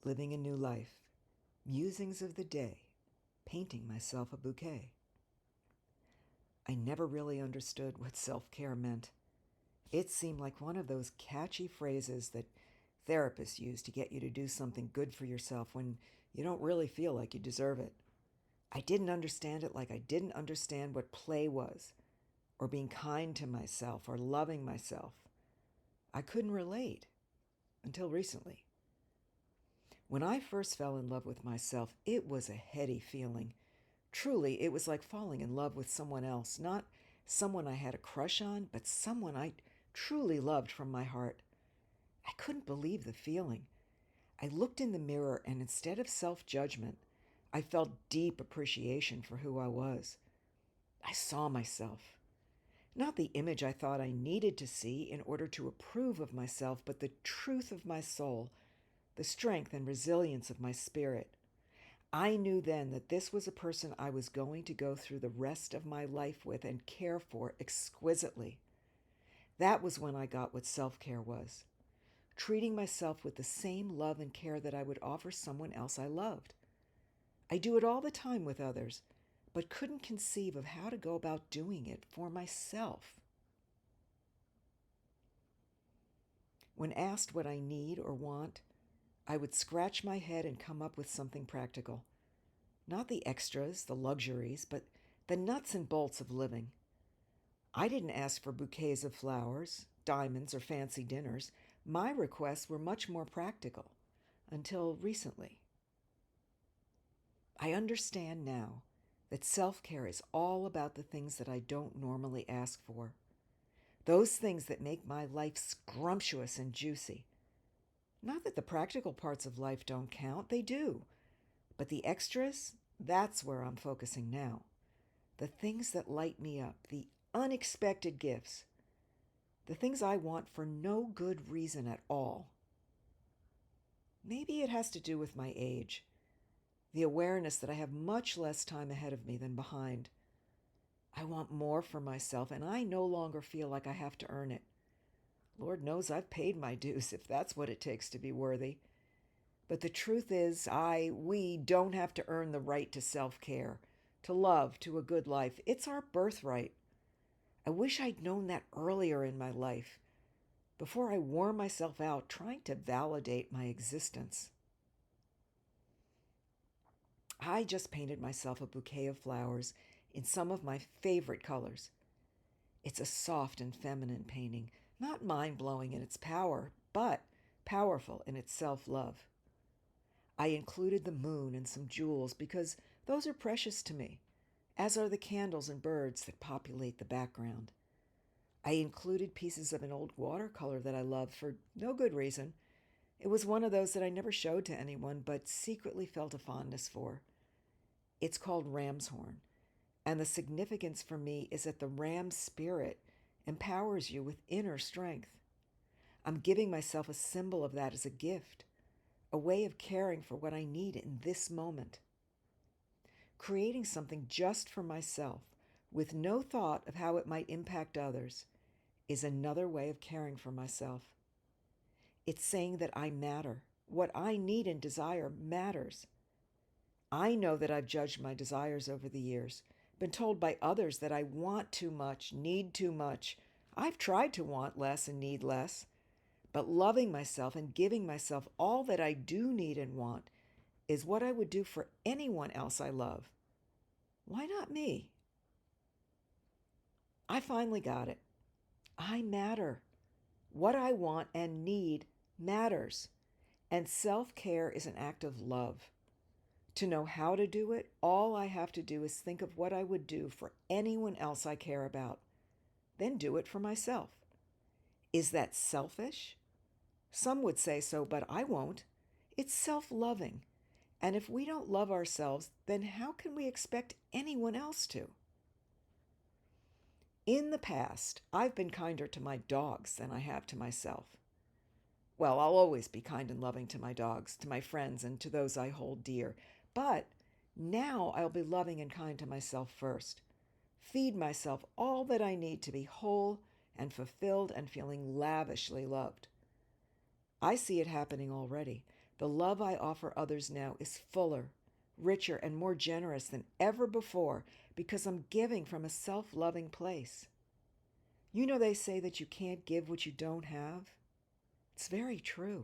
Living a new life. Musings of the day. Painting myself a bouquet. I never really understood what self-care meant. It seemed like one of those catchy phrases that therapists use to get you to do something good for yourself when you don't really feel like you deserve it. I didn't understand it like I didn't understand what play was, or being kind to myself, or loving myself. I couldn't relate until recently. When I first fell in love with myself, it was a heady feeling. Truly, it was like falling in love with someone else, not someone I had a crush on, but someone I truly loved from my heart. I couldn't believe the feeling. I looked in the mirror, and instead of self-judgment, I felt deep appreciation for who I was. I saw myself. Not the image I thought I needed to see in order to approve of myself, but the truth of my soul, the strength and resilience of my spirit. I knew then that this was a person I was going to go through the rest of my life with and care for exquisitely. That was when I got what self-care was. Treating myself with the same love and care that I would offer someone else I loved. I do it all the time with others, but couldn't conceive of how to go about doing it for myself. When asked what I need or want, I would scratch my head and come up with something practical. Not the extras, the luxuries, but the nuts and bolts of living. I didn't ask for bouquets of flowers, diamonds, or fancy dinners. My requests were much more practical, until recently. I understand now that self-care is all about the things that I don't normally ask for. Those things that make my life scrumptious and juicy. Not that the practical parts of life don't count, they do. But the extras, that's where I'm focusing now. The things that light me up, the unexpected gifts, the things I want for no good reason at all. Maybe it has to do with my age, the awareness that I have much less time ahead of me than behind. I want more for myself, and I no longer feel like I have to earn it. Lord knows I've paid my dues if that's what it takes to be worthy. But the truth is, we don't have to earn the right to self-care, to love, to a good life. It's our birthright. I wish I'd known that earlier in my life, before I wore myself out trying to validate my existence. I just painted myself a bouquet of flowers in some of my favorite colors. It's a soft and feminine painting, not mind-blowing in its power, but powerful in its self-love. I included the moon and some jewels because those are precious to me, as are the candles and birds that populate the background. I included pieces of an old watercolor that I loved for no good reason. It was one of those that I never showed to anyone, but secretly felt a fondness for. It's called ram's horn, and the significance for me is that the ram spirit empowers you with inner strength. I'm giving myself a symbol of that as a gift, a way of caring for what I need in this moment. Creating something just for myself, with no thought of how it might impact others, is another way of caring for myself. It's saying that I matter. What I need and desire matters. I know that I've judged my desires over the years, been told by others that I want too much, need too much. I've tried to want less and need less, but loving myself and giving myself all that I do need and want is what I would do for anyone else I love. Why not me? I finally got it. I matter. What I want and need matters. And self-care is an act of love. To know how to do it, all I have to do is think of what I would do for anyone else I care about, then do it for myself. Is that selfish? Some would say so, but I won't. It's self-loving. And if we don't love ourselves, then how can we expect anyone else to? In the past, I've been kinder to my dogs than I have to myself. Well, I'll always be kind and loving to my dogs, to my friends, and to those I hold dear. But now I'll be loving and kind to myself first. Feed myself all that I need to be whole and fulfilled and feeling lavishly loved. I see it happening already. The love I offer others now is fuller, richer, and more generous than ever before because I'm giving from a self-loving place. You know they say that you can't give what you don't have? It's very true.